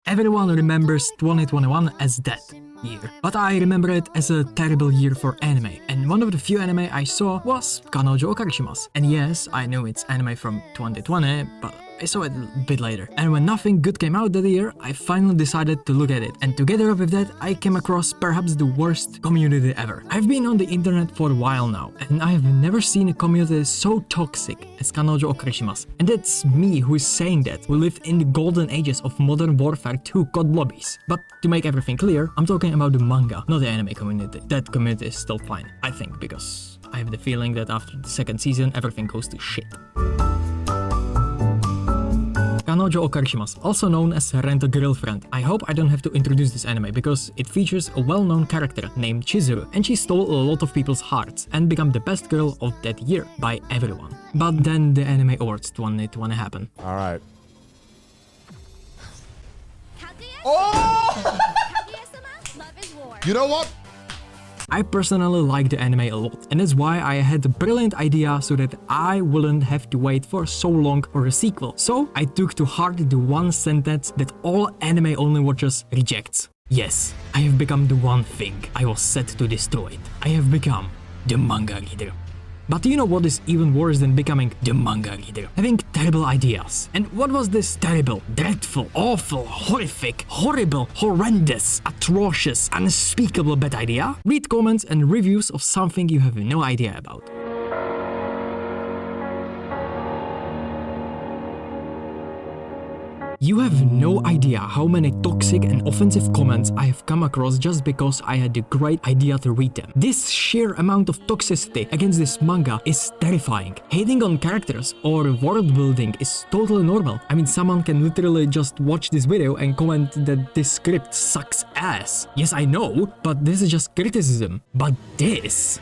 Everyone remembers 2021 as that year, but I remember it as a terrible year for anime, and one of the few anime I saw was Kanojo Okarishimasu. And yes, I know it's anime from 2020, but I saw it a bit later. And when nothing good came out that year, I finally decided to look at it. And together with that, I came across perhaps the worst community ever. I've been on the internet for a while now, and I have never seen a community so toxic as Kanojo Okarishimasu. And that's me who is saying that. We lived in the golden ages of Modern Warfare 2 COD lobbies. But to make everything clear, I'm talking about the manga, not the anime community. That community is still fine, I think, because I have the feeling that after the second season, everything goes to shit. Kanojo Okarishimasu, also known as Rent-A-Girlfriend. I hope I don't have to introduce this anime because it features a well-known character named Chizuru, and she stole a lot of people's hearts and became the best girl of that year by everyone. But then the Anime Awards 2020 happened. Alright. Oh! You know what? I personally like the anime a lot, and that's why I had a brilliant idea so that I wouldn't have to wait for so long for a sequel. So I took to heart the one sentence that all anime only watchers rejects. Yes, I have become the one thing I was set to destroy. I have become the manga reader. But do you know what is even worse than becoming the manga reader? Having terrible ideas. And what was this terrible, dreadful, awful, horrific, horrible, horrendous, atrocious, unspeakable bad idea? Read comments and reviews of something you have no idea about. You have no idea how many toxic and offensive comments I have come across just because I had the great idea to read them. This sheer amount of toxicity against this manga is terrifying. Hating on characters or world building is totally normal. I mean, someone can literally just watch this video and comment that this script sucks ass. Yes, I know, but this is just criticism. But this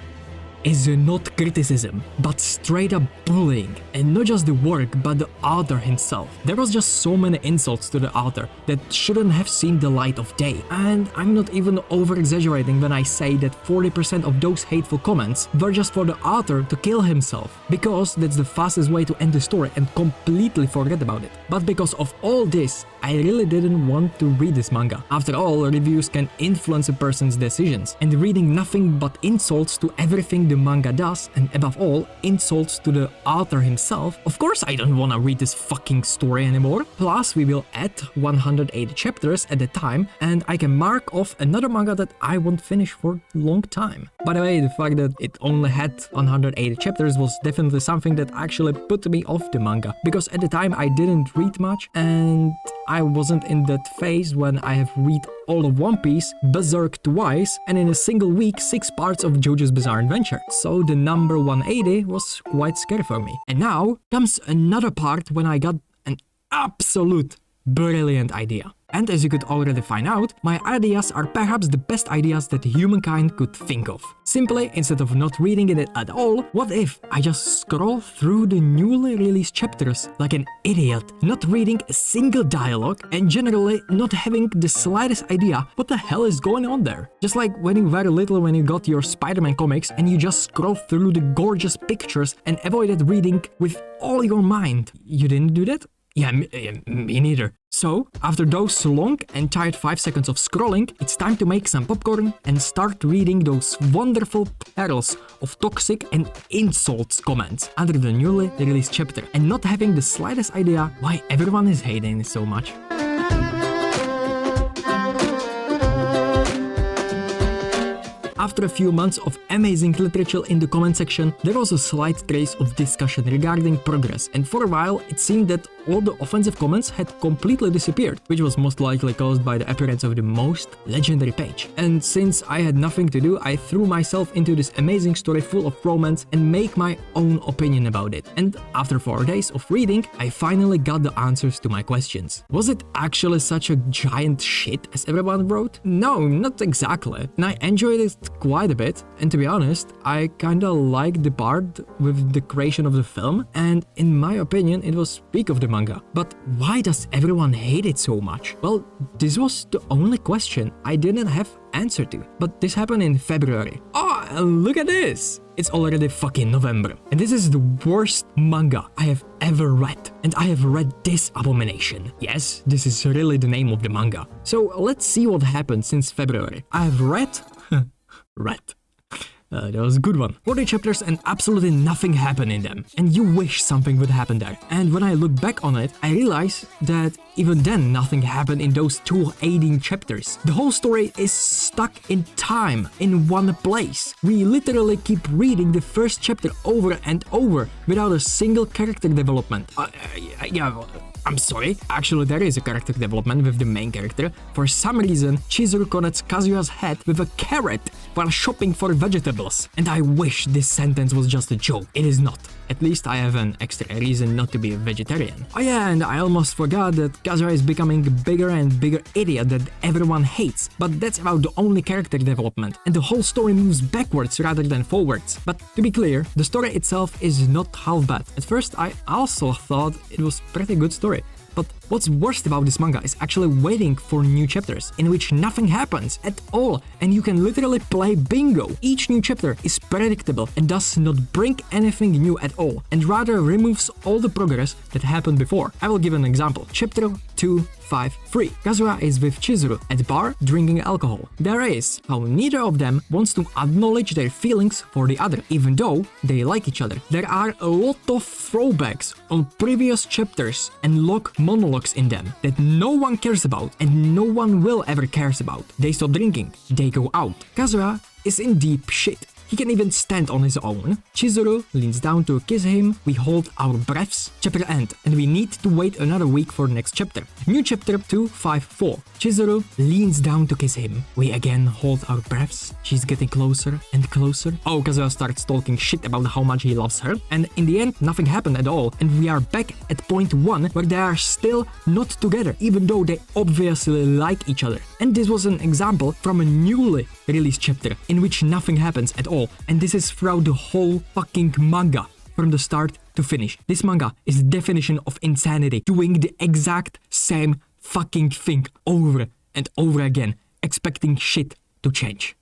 is not criticism, but straight up bullying. And not just the work, but the author himself. There was just so many insults to the author that shouldn't have seen the light of day. And I'm not even over-exaggerating when I say that 40% of those hateful comments were just for the author to kill himself. Because that's the fastest way to end the story and completely forget about it. But because of all this, I really didn't want to read this manga. After all, reviews can influence a person's decisions, and reading nothing but insults to everything the manga does, and above all, insults to the author himself, of course I don't wanna read this fucking story anymore. Plus, we will add 108 chapters at a time, and I can mark off another manga that I won't finish for a long time. By the way, the fact that it only had 108 chapters was definitely something that actually put me off the manga, because at the time I didn't read much, and I wasn't in that phase when I have read all of One Piece, Berserk twice, and in a single week 6 parts of JoJo's Bizarre Adventure. So the number 180 was quite scary for me. And now comes another part when I got an absolute brilliant idea. And as you could already find out, my ideas are perhaps the best ideas that humankind could think of. Simply, instead of not reading it at all, what if I just scroll through the newly released chapters like an idiot, not reading a single dialogue and generally not having the slightest idea what the hell is going on there? Just like when you were little when you got your Spider-Man comics and you just scroll through the gorgeous pictures and avoided reading with all your mind. You didn't do that? Yeah, me neither. So, after those long and tired 5 seconds of scrolling, it's time to make some popcorn and start reading those wonderful perils of toxic and insults comments under the newly released chapter, and not having the slightest idea why everyone is hating it so much. After a few months of amazing literature in the comment section, there was a slight trace of discussion regarding progress, and for a while it seemed that all the offensive comments had completely disappeared, which was most likely caused by the appearance of the most legendary page. And since I had nothing to do, I threw myself into this amazing story full of romance and make my own opinion about it. And after 4 days of reading, I finally got the answers to my questions. Was it actually such a giant shit as everyone wrote? No, not exactly. And I enjoyed it quite a bit, and to be honest, I kinda liked the part with the creation of the film, and in my opinion it was peak of the manga. But why does everyone hate it so much? Well, this was the only question I didn't have answer to. But this happened in February. Oh, and look at this! It's already fucking November. And this is the worst manga I have ever read. And I have read this abomination. Yes, this is really the name of the manga. So let's see what happened since February. I have read... that was a good one. 40 chapters and absolutely nothing happened in them. And you wish something would happen there. And when I look back on it, I realize that even then nothing happened in those 218 chapters. The whole story is stuck in time, in one place. We literally keep reading the first chapter over and over without a single character development. I'm sorry, actually there is a character development with the main character. For some reason, Chizuru connects Kazuya's head with a carrot while shopping for vegetables. And I wish this sentence was just a joke. It is not. At least I have an extra reason not to be a vegetarian. Oh yeah, and I almost forgot that Kazuya is becoming a bigger and bigger idiot that everyone hates. But that's about the only character development. And the whole story moves backwards rather than forwards. But to be clear, the story itself is not half bad. At first, I also thought it was a pretty good story. But what's worst about this manga is actually waiting for new chapters in which nothing happens at all and you can literally play bingo. Each new chapter is predictable and does not bring anything new at all and rather removes all the progress that happened before. I will give an example. Chapter 253. Kazuya is with Chizuru at bar drinking alcohol. There is how neither of them wants to acknowledge their feelings for the other, even though they like each other. There are a lot of throwbacks on previous chapters and long monologues in them that no one cares about and no one will ever cares about. They stop drinking, they go out. Kazuya is in deep shit. He can even stand on his own. Chizuru leans down to kiss him, we hold our breaths, chapter end, and we need to wait another week for next chapter. New chapter 254. Chizuru leans down to kiss him. We again hold our breaths. She's getting closer and closer. Oh, Kazuya starts talking shit about how much he loves her. And in the end, nothing happened at all. And we are back at point 1 where they are still not together, even though they obviously like each other. And this was an example from a newly released chapter in which nothing happens at all. And this is throughout the whole fucking manga, from the start to finish. This manga is the definition of insanity, doing the exact same fucking thing over and over again, expecting shit to change.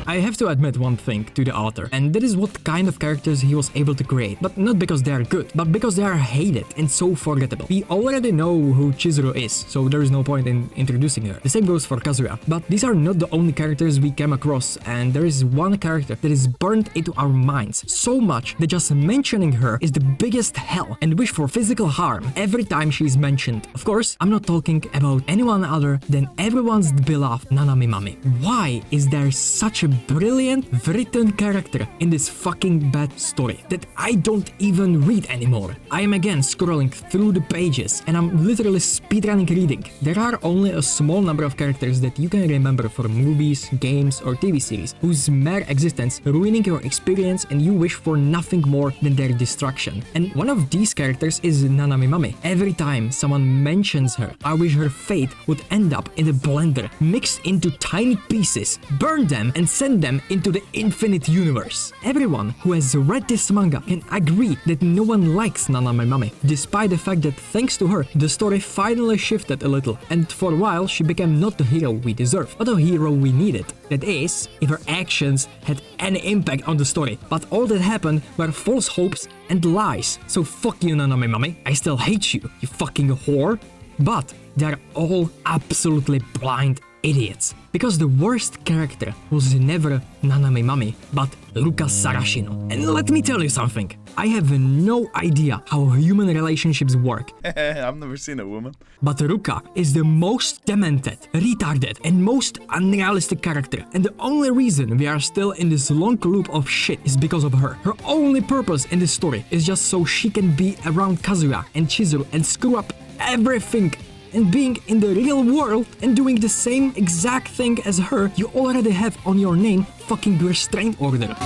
I have to admit one thing to the author, and that is what kind of characters he was able to create. But not because they are good, but because they are hated and so forgettable. We already know who Chizuru is, so there is no point in introducing her. The same goes for Kazuya. But these are not the only characters we came across, and there is one character that is burned into our minds so much that just mentioning her is the biggest hell and wish for physical harm every time she is mentioned. Of course, I'm not talking about anyone other than everyone's beloved Nanami Mami. Why is there such a brilliant written character in this fucking bad story that I don't even read anymore? I am again scrolling through the pages and I'm literally speedrunning reading. There are only a small number of characters that you can remember from movies, games or TV series whose mere existence ruining your experience and you wish for nothing more than their destruction. And one of these characters is Nanami Mami. Every time someone mentions her, I wish her fate would end up in a blender, mixed into tiny pieces, burn them and send them into the infinite universe. Everyone who has read this manga can agree that no one likes Nanami Mami, despite the fact that thanks to her, the story finally shifted a little, and for a while she became not the hero we deserve, but the hero we needed. That is, if her actions had any impact on the story, but all that happened were false hopes and lies. So fuck you, Nanami Mami. I still hate you, you fucking whore. But they're all absolutely blind idiots. Because the worst character was never Nanami Mami, but Ruka Sarashino. And let me tell you something. I have no idea how human relationships work. I've never seen a woman. But Ruka is the most demented, retarded, and most unrealistic character. And the only reason we are still in this long loop of shit is because of her. Her only purpose in this story is just so she can be around Kazuya and Chizuru and screw up everything. And being in the real world and doing the same exact thing as her, you already have on your name fucking restraint order.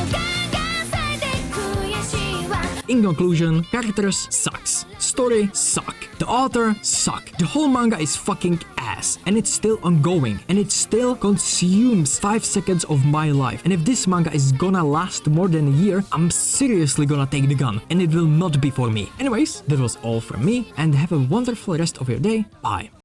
In conclusion, characters sucks, story suck, the author suck, the whole manga is fucking ass, and it's still ongoing, and it still consumes 5 seconds of my life. And if this manga is gonna last more than a year, I'm seriously gonna take the gun, and it will not be for me. Anyways, that was all from me, and have a wonderful rest of your day. Bye.